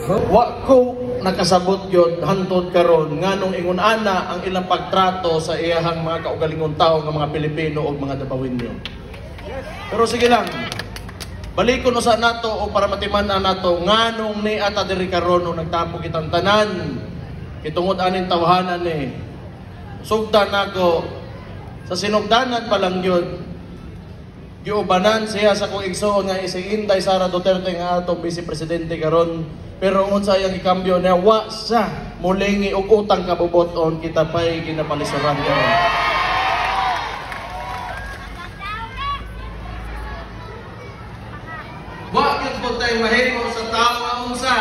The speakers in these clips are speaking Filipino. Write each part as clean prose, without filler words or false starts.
Wa ko nakasabot yun hantod karon nganong ingon ana ang ilang pagtrato sa iyahang mga kaugalingong tao ng mga Pilipino o mga Dabawinyo. Pero sige lang, balikon usa nato o para matiman-an nato nganong ni ata diri karon nung nagtapo kitang tanan kitungod aning tawhanan ni sugdan nako sa sinugdanan pa lang yun giubanan siya sa kong igsoon nga si Inday Sara Duterte nga atong Vice Presidente karon. Pero unsa yang ikambyo niya, wa sa mulingi og utang kabuboton kita pa'y ginapalisuran karon. Wa gyud po tayo mahimo sa tao nga unsa.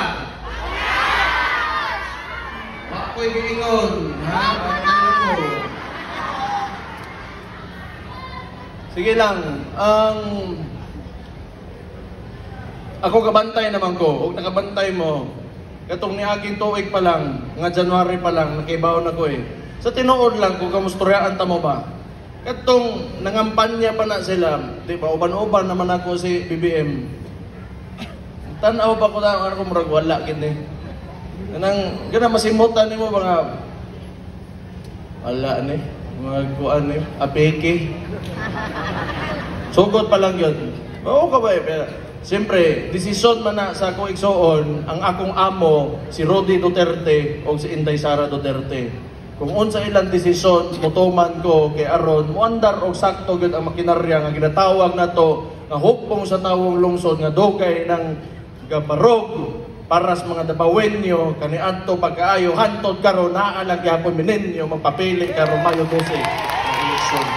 Wa ko'y giingon, ha? Sige lang, ako kabantay naman ko, ug nakabantay mo. Katong niaging tuig pa lang, nga January pa lang, nakibaon ako eh. Sa tinuod lang, kung kamustoryaan ta mo ba? Katong nangampanya pa na sila, di ba, uban-uban naman ako si BBM. Tanaw pa ko na, ano ko murag wala, gini. Ganang masimutan ni mo, mga, wala ni, mga kuan ni, apeke. Sugod pa lang yun. Oo ka ba eh, pero siyempre, desisyon man na sa akong igsoon, ang akong amo, si Rodi Duterte o si Inday Sara Duterte. Kung unsa ilang desisyon, mutuman ko kay aron, muandar o sakto gud ang makinarya nga ginatawag na to, nga hupong sa tawong lungsod, nga dugay ng gabarog, para sa mga Dabawinyo, kaniadto pagkaayo, hantod karon naalag yapon mininyo, magpapili karon Mayo 12 ang eleksyon.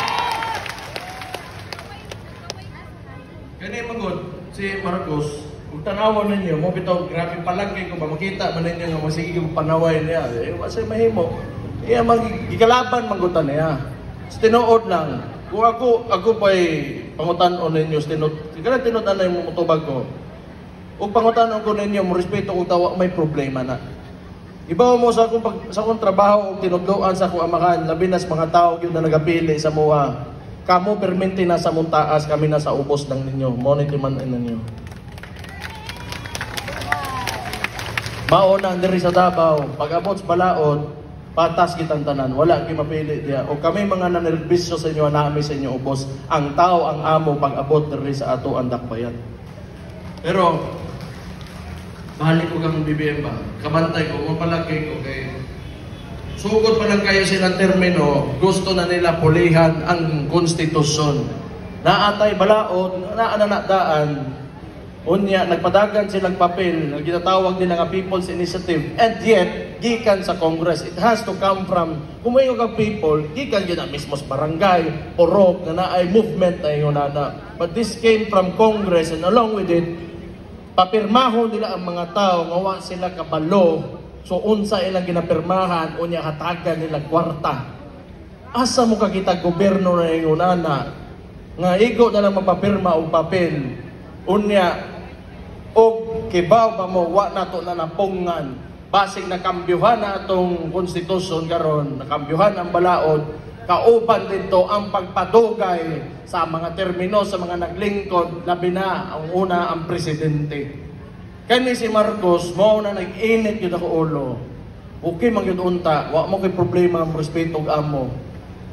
Kani magod, si Marcos, kung tanawan ninyo, mo bitaw, grabe palagay ko ba, makita man ninyo nga masige kong panaway niya. Eh, masay mahimo. Iya, magigalaban magutan niya. Sa tinuod lang, kung ako pa'y pangutan-on ninyo, kaya tinuod-an na yung mutubag ko. Kung pangutan-on ko ninyo, mo respeto kung tawa, may problema na. Ibaw mo sa akong trabaho, o tinudloan sa akong amakan, labi na sa mga tao yun na nagapili sa mua. Kamo permente na sa muntaas, kami na sa ubos lang ninyo. Monitor man ninyo. Mauna ang diri sa Davao, pag-abot sa Balaod, patas kitang tanan, wala kayo mapili diya. O kami mga nanerbisyo sa inyo, naami sa inyo ubos. Ang tao, ang amo, pag-abot diri sa ato ang dakbayan. Pero, balik ko kang BBM ba? Kabantay ko, mapalagay ko kay sugod pa lang kayo silang termino, gusto na nila pulihan ang konstitusyon. Naatay balaod, naananadaan, unya, nagpadagan silang papel, ginatawag nila nga People's Initiative, and yet, gikan sa Congress. It has to come from, kumayong ang people, gikan yun na mismo sa barangay, porok, na naay movement na yun na. But this came from Congress, and along with it, papirmaho nila ang mga tao, ngawa sila kabalo, so unsa ilang ginapirmahan, unya hatagan nila kwarta. Asa mo kakita gobyerno na yung unana, nga igo na lang mapapirma o papel, unya, o kibaw ba mo, wa na to na napungan, basig na kambyuhan na atong konstitusyon karon, nakambyuhan ang balaod, kauban dito ang pagpadugay sa mga termino, sa mga naglingkod, labi na ang una ang presidente. Kani si Marcos, mo na nag-init yun ako ulo. Okay man yun unta, wa mo kay problema ang respeto og amo.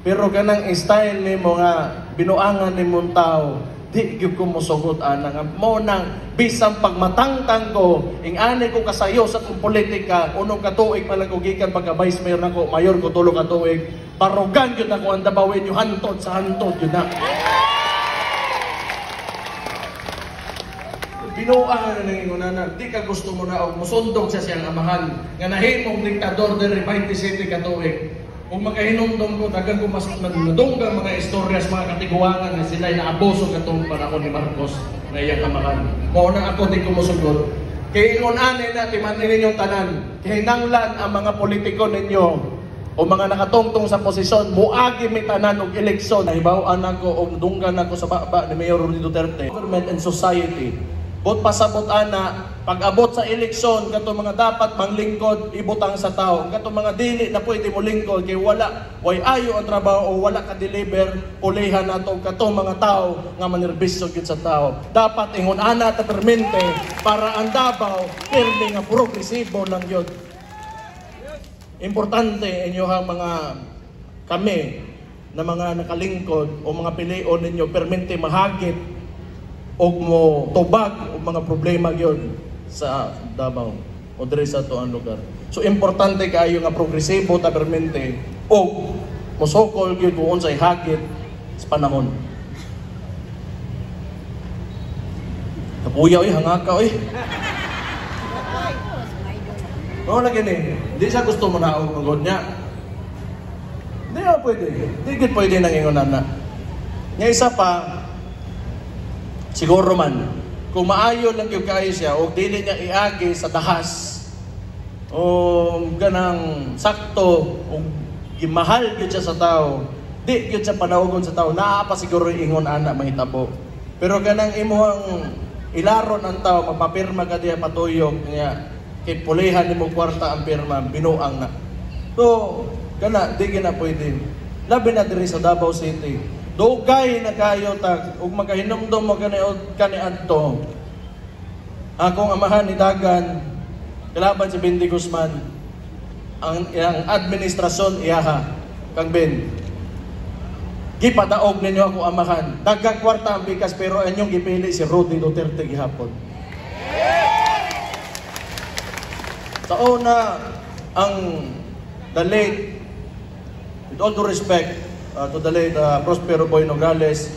Pero ganang style ni mo nga, binuangan ni mong tao, di gyud ko mosugot ana nga mo nang bisang pagmatangtang ko, ingani ko kasayo sa kong politika, unong katuig pa lang ko gikan pagka vice mayor nako, mayor ko tulo ka tuig, parugan yun ako ang Dabawin yung hantod sa hantod yun na. Binuangan na nga na, di ka gusto mo na o musundog sa siyang amahan, nga nahimong diktador diri 27 ka tuig. Kung makahinumdom ko, dagang ko mas nadunggang mga istoryas, mga katiguangan na sila'y naabuso katong panahon ni Marcos na iyang amahan. Mauna ako di ko musugot. Kaya ingon-anay na, timanin ninyong tanan, hinanglan ang mga politiko ninyo o mga nakatungtong sa posisyon, muagi may tanan og eleksyon. Nahibawaan ako o nadunggan ako sa baba ni Mayor Rodi Duterte. Government and society, bot pasabot ana, pag-abot sa eleksyon, kato mga dapat manglingkod, ibutang sa tao. Kato mga dili na pwede mo lingkod, kay way ayo ang trabaho o wala ka-deliver, pulihan nato kato mga tao nga manerbisyo gyud sa tao. Dapat ingon ana ta permente para ang Davao pirmi nga progresibo lang yun. Importante inyohang mga kami na mga nakalingkod o mga pilion ninyo permente mahagit o mo tubag o mga problema gyud sa Davao o diri sa tuang lugar. So importante kaayo nga progresibo ta permente o mosokol gyud kung unsay hagit sa panahon. Kapuya hangaka no lagi ni. Di sa gusto mo na og magod niya. Di na pwede. Di gid pwede nang ingon na. Nga isa pa siguro man kung maayo lang yung kayo siya o dili niya iagi sa dahas o ganang sakto o gimahal yun siya sa tao, di yun siya panaugon sa tao, naa pa siguro ingon ana mahitabo. Pero ganang imuhang ilaron ang tao, mapapirma ka diya patuyok niya, kay pulihan ni mo kwarta ang pirma, binuang na. So, gana, di gina pwede. Labi na diri sa Davao City. Dugay na kayo tag ug magahinumdum mo kaniadto. Akong amahan ni Dagan kalaban si Bendy Guzman ang administrasyon iyaha kang Ben. Gipadaog ninyo ako amahan. Daghang kwarta ang bikas pero anyong gipili si Rudy Duterte gihapon. Sa una ang the late, with all due respect, to the late Prospero Boy Nograles,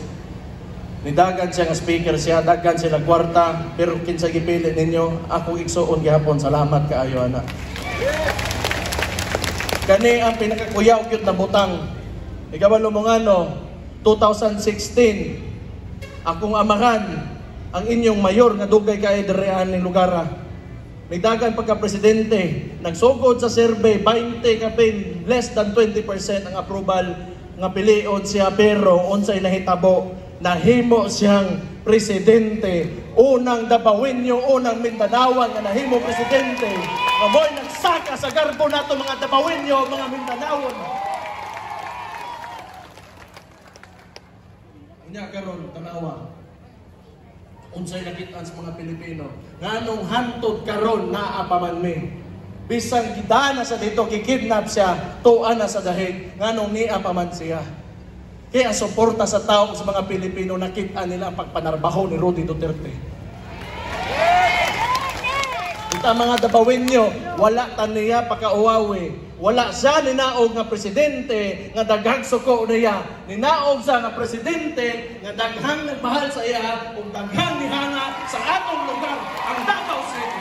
nidagan siya nga speaker siya, dagan sila kwarta, pero kinsa gipili ninyo, ako igsuon gihapon, salamat kaayo ana. Kani ang pinakakuyaw gyud na butang. Ikabalo mo ngano, 2016, akong amahan, ang inyong mayor nga dugay kay direan ning lugar. Nidagan pagka-presidente, nagsugod sa survey, 20 kapin, less than 20% ang approval nga pilion siya, pero unsay nahitabo, nahimo siyang presidente. Unang Dabawenyo, unang Mindanawan nga nahimo presidente. Amoy nagsaka sa garbo nato mga Dabawenyo, mga Mindanawon. Unya karon tanawa. Unsay nakitaan sa mga Pilipino. Nganong hantod karon naa pa man mi. Bisang gidana sa dito, kikidnap siya, tuan na sa dahig, nganong niya pa man siya. Kaya suporta sa tao sa mga Pilipino, nakita nila ang pagpanarbaho ni Rudy Duterte. Ita mga Dabawenyo, wala taniya pakauwawi. Wala siya ninaog nga presidente, nga daghang suko niya. Ninaog siya nga presidente, nga daghang nagmahal sa iya, kung daghang nihanga sa atong lugar, ang Davao City.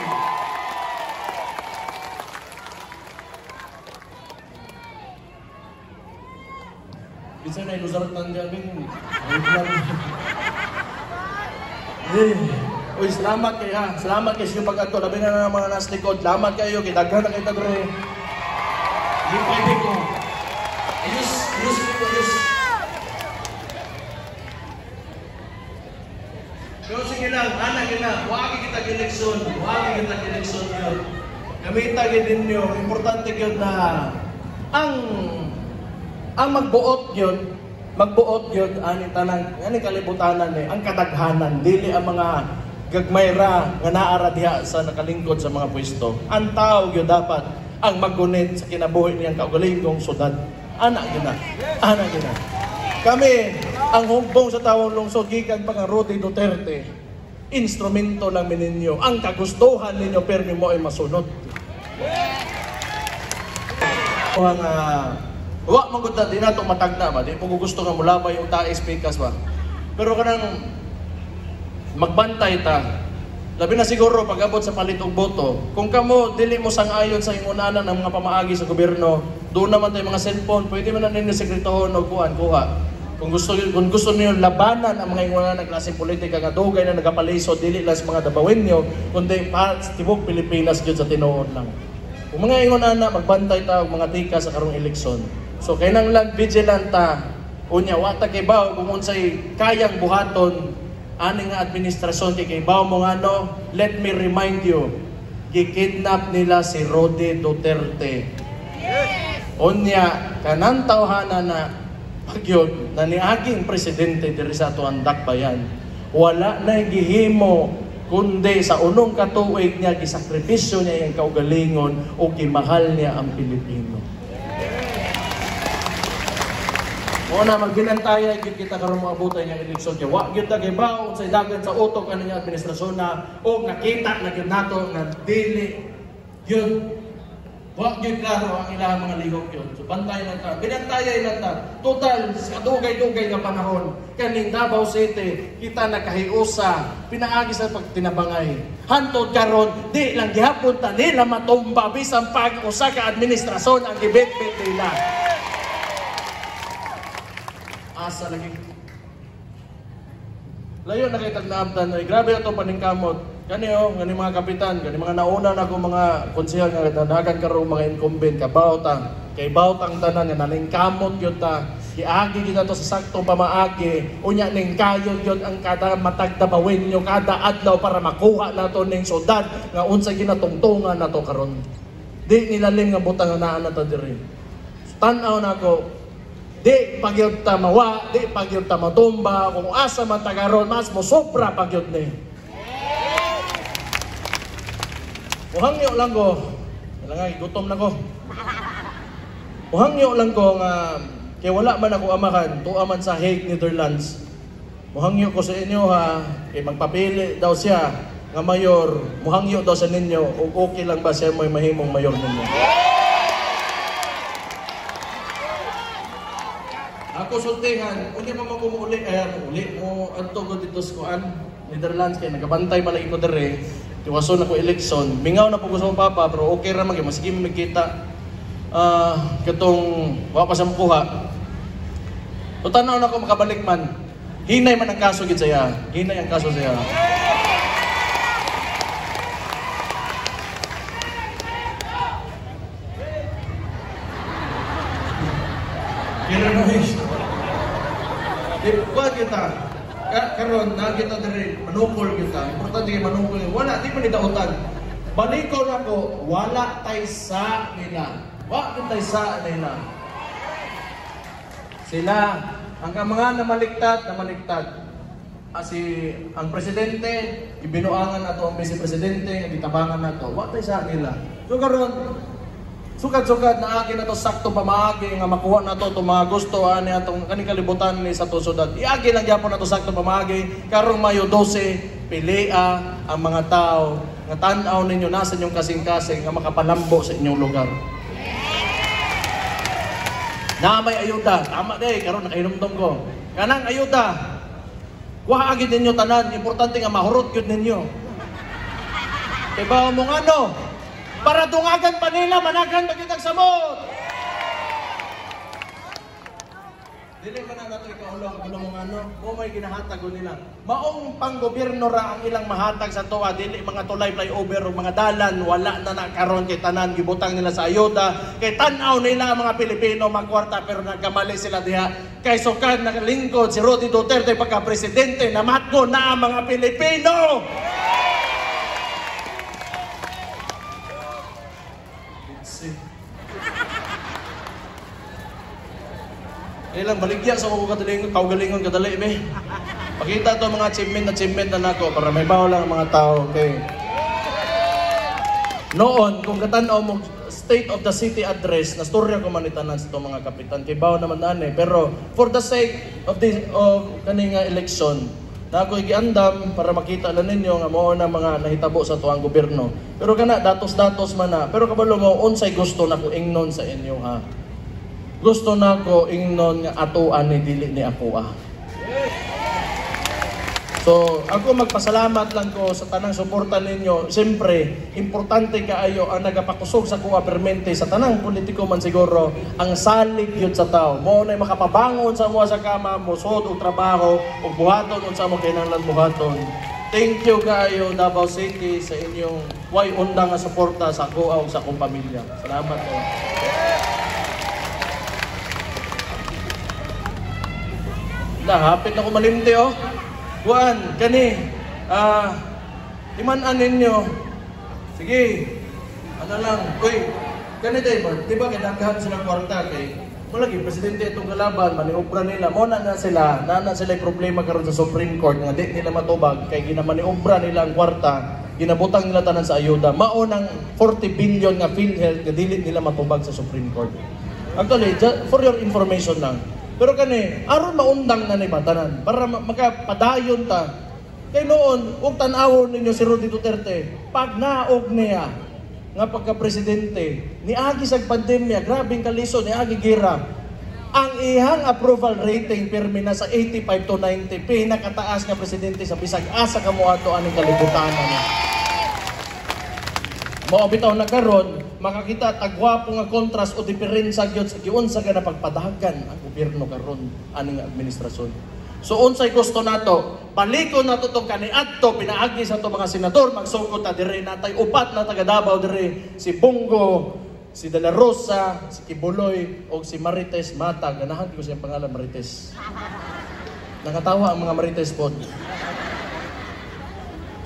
Bisa na ilusarot ng gabing. Uy, salamat kayo ha. Salamat kayo sa pag-ato. Labi na ng mga nasa likod. Salamat kayo. Kitaghan na kayo tagre. Hindi pwede ko. Ayos. Pero sige lang, anak yun na. Huwag kita eleksyon. Yun. Gamita din ninyo. Importante yun na ang magbuot yun, ani kalibutanan ang kadaghanan, dili ang mga gagmayra nga naara diha sa nakalingkod sa mga pwesto. Ang tao yun dapat ang maggunit sa kinabuhi niyang kaugalingong syudad. Ana gina. Kami, ang humbong sa tawong lungsod, gikan pa nga Rudy Duterte, instrumento lang ninyo. Ang kagustuhan ninyo, pero mo ay masunod. Wa man gud di nato matagna ba, di mo gusto nga mulabay yung taes pikas ba. Pero kanang magbantay ta. Labi na siguro pag abot sa palit og boto. Kung kamo dili mo sang-ayon sa ingunanan ng mga pamaagi sa gobyerno, doon naman tay mga cellphone, pwede man na ninyo sekretahon og kuha. Kung gusto niyo labanan ang mga ingunanan ng klase politika nga dugay na nagapaliso dili lang sa mga Dabawenyo, kundi pa tibok Pilipinas gyud sa tinuod lang. Kung mga ingunanan magbantay ta og mga tika sa karong eleksyon. So kailangan lang vigilant ta. Unya wa ta kay bawo kung unsay kayang buhaton ani nga administrasyon kay bawo mo nga no, let me remind you, gikidnap nila si Rodi Duterte. Unya kanang tawhana na pagyod na niaging presidente diri sa atuang dakbayan, wala na gihimo kundi sa unong katuig niya gisakripisyo niya yung kaugalingon o gimahal niya ang Pilipino. Una magbinantaya gyud kita karon moabutan yang eleksyon kay wa gyud ta gibaw sa dagan sa utok ani nga administrasyon na o nakita na gyud nato nga dili gyud wa gyud klaro ang ilang mga ligok yun. So bantay lang ta, binantayay lang ta. Total sa dugay-dugay nga panahon kaning Davao City kita nakahiusa pinaagi sa pagtinabangay. Hantod karon di lang gihapon ta nila matumba bisan pag usa ka administrasyon ang gibit-bit nila. Asa lagi. Layo na kay tagnaabtan ay grabe ato paningkamot. Kani ngani mga kapitan, kani mga nauna na ko mga konsehal nga dadagan karon mga incumbent kabawta. Kay bawtang tanan nga nalingkamot gyud ta. Giagi kita to sa saktong pamaagi. Unya ning kayo gyud ang kada matag tabawin nyo kada adlaw para makuha nato ning syudad nga unsa ginatungtungan nato karon. Di nilalim nga butang nga naa nato diri. Tan-aw nako. Di pagyod ta mawa, di pagyod ta matumba, kung asa man tagaron, mas mo sobra pagyod ni. Uhangyo lang ko, kailangan gutom na ko. Uhangyo lang ko nga, kaya wala man ako amahan, tuwa man sa Hague, Netherlands. Muhangyo ko sa inyo ha, kaya magpapili daw siya, nga mayor, muhangyo daw sa ninyo, o okay lang ba siya mo'y mahimong mayor ninyo? Ako sultihan, unya pa magumuli, uli mo adto ko dito sa kuan, Netherlands kay nagabantay pala iko dere. Tiwason ako eleksyon. Mingaw na po ko sa papa pero okay ra man kay maski magkita katong wa pa sa makuha. Tanaw na ko makabalik man. Hinay man ang kaso gid saya. Hinay ang kaso saya. Kira na Kuha kita, karon na kita diri manukol kita. Importante kay manukol. Wala di man idautan. Balikon ako, wala tay sa nila. Wa tay sa nila. Sila ang mga namaliktad. Ang presidente ibinuangan nato ang vice presidente, gitabangan nato. Wa tay sa nila. So karon sugad-sugad na akin na to sakto pamaagi nga makuha na to mga gusto ani atong kaning kalibutan ni sa tusudad. Iagi lang gyapon na to sakto pamaagi karong Mayo 12 pilia ang mga tao nga tan-aw ninyo nasa inyong kasing-kasing nga makapalambo sa inyong lugar. Na may ayuda, tama day karon nakahinumdom ko. Kanang ayuda. Wa agi ninyo tanan, importante nga mahurot gyud ninyo. Kay ba mo ngano? Para dungagan pa nila, managan magiging samot. Dili man na nato ikaulong kuno mga ano, mo may ginahatag nila. Maong panggobyerno ra ang ilang mahatag sa tuwa, dili mga tulay flyover o mga dalan, wala na nakaron kay tanan gibutang nila sa ayuda. Kay tan-aw nila ang mga Pilipino magkwarta pero nagkamali sila diha. Kay sukad nakalingkod si Rodi Duterte pagka presidente, namatgo na ang mga Pilipino. Ilang baligya sa mga kaugalingon kadali be. Pakita to mga achievement na nako para may bawo lang mga tao. Okay. Noon kung katanaw mo State of the City address, na storya ko man itanan sa mga kapitan kay bawo naman ani pero for the sake of kaning election na ako giandam para makita lang ninyo nga mao na mga nahitabo sa tuang gobyerno. Pero kana datos-datos man na. Pero kabalo mo unsay gusto nako ingnon sa inyo ha. Gusto na ko ingnon nga atuan ni dili ni ako ah. So, ako magpasalamat lang ko sa tanang suporta ninyo. Siyempre, importante kaayo ang nagapakusog sa kuha permente sa tanang politiko man siguro ang salig yun sa tao. Mo na makapabangon sa mga sa kama, musod o trabaho, o buhaton o sa mo kinahanglan buhaton. Thank you kaayo Davao City sa inyong way undang nga suporta sa kuha o sa akong pamilya. Salamat po. Hapit na ko malimti oh. Kuan, kani, imanan ninyo. Sige, ano lang, uy, kani tayo, di ba kinakahan silang kwarta kay, malagi, presidente itong kalaban, maniobra nila, muna na sila problema karon sa Supreme Court, nga di nila matubag, kay ginamaniobra nila ang kwarta, ginabutang nila tanan sa ayuda, maunang 40 billion nga PhilHealth, nga dili nila matubag sa Supreme Court. Actually, for your information lang, pero kani, aron maundang na ni batanan para makapadayon ta. Kay noon, ug tan-awon ninyo si Roddy Duterte, pag naog niya nga pagka-presidente, niagi sa pandemya, grabing kalisod, niagi gira. Ang ihang approval rating pirmi na sa 85 to 90, pinakataas nga presidente sa bisag asa kamo ato aning kalibutan na. Mao bitaw na karon, makakita tagwapo nga kontras o diferensya gyud sa giunsa nga napagpadagan ang gobyerno karon aning administrasyon. So unsay gusto nato, balikon nato tong kaniadto pinaagi sa to mga senador, magsugod ta diri natay upat na taga Davao diri, si Bongo, si De La Rosa, si Kibuloy o si Marites Mata. Ganahan ko siyang pangalan, Marites. Nakatawa ang mga Marites po.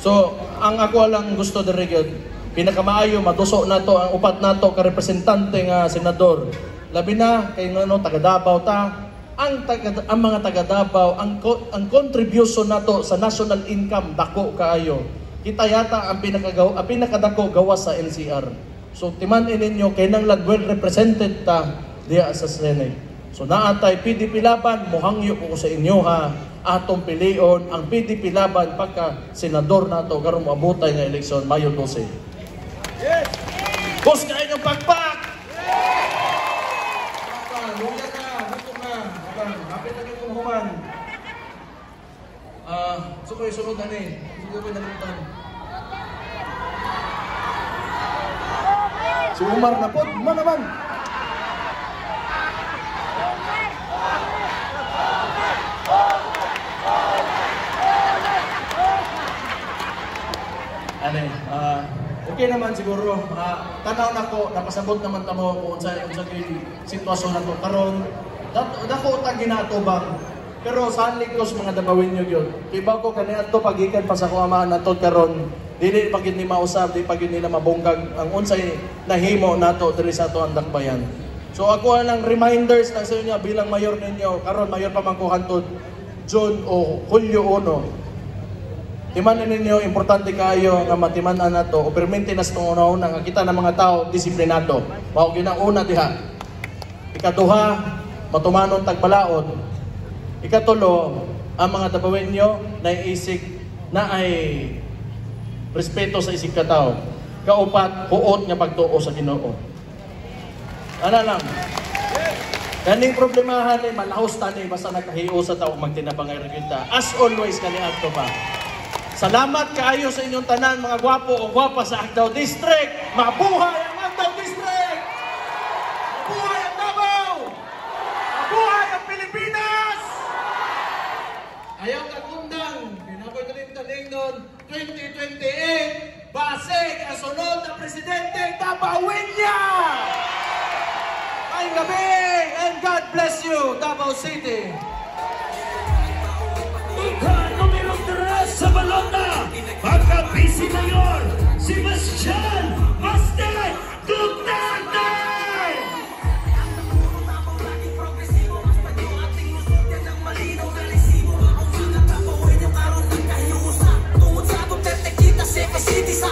So ang ako lang gusto diri gyud, pinakamaayo maduso nato ang upat nato ka representante nga senador. Labi na kay ngano taga Davao ta, ang mga taga Davao, ang contribution nato sa national income dako kaayo. Kita yata ang pinakadako gawas sa NCR. So timan-in ninyo kay nang well represented ta diya sa Senate. So naatay PDP laban, mohangyo ko sa inyo ha, atong pilion ang PDP laban pagka senador nato karon moabotay nga eleksyon Mayo 12. Yes. Bus kayo ng pagpak! Luya ka, gusto ka. Hapit na yung kumuhuman. So kayo sunod na ni. Siguro ko nalimutan. Si Umar na po, man naman. Okay naman siguro, tanaw na ko, napasabot naman tamo kung sa sitwasyon na to. Karon, dako utang ginatubang. Pero saan likos mga Dabawin nyo yun? Iba ko kaniya to pagikan pa sa kumamaan na to karon. Dili pagid ni mausab, di pagid nila mabunggag ang unsay nahimo nato diri sa ato ang dakbayan. So ako lang reminders na sa inyo bilang mayor ninyo, karon mayor pa man ko hantod June o Hulyo 1. Timanan ninyo, importante kayo nga matimanan na to o permente na sa una-una nga kita ng mga tao disiplinado. Mao ginang-una diha. Ikaduha, matumanon tagbalaod. Ikatulo, ang mga Dabawin nyo na isig na ay respeto sa isig katao. Kaupat, huot nga pagtuo sa Ginoo. Ano lang? Kaning problemahan ni malahos tani basta nagkahiyo sa tao magtinabangay kita. As always kani adto pa. Salamat kaayo sa inyong tanan mga gwapo o gwapa sa Agdao District. Mabuhay ang Agdao District! Mabuhay ang Davao! Mabuhay ang Pilipinas! Ayaw kagundang, pinakoy taling nun, 2028, basig ang sunod na presidente, Dabawin niya! Ay gabi, and God bless you, Davao City! Sa balota, pagka-busy mayor, si Bastian Master Duterte! Tungkol sa Duterte kita, Cebu City sa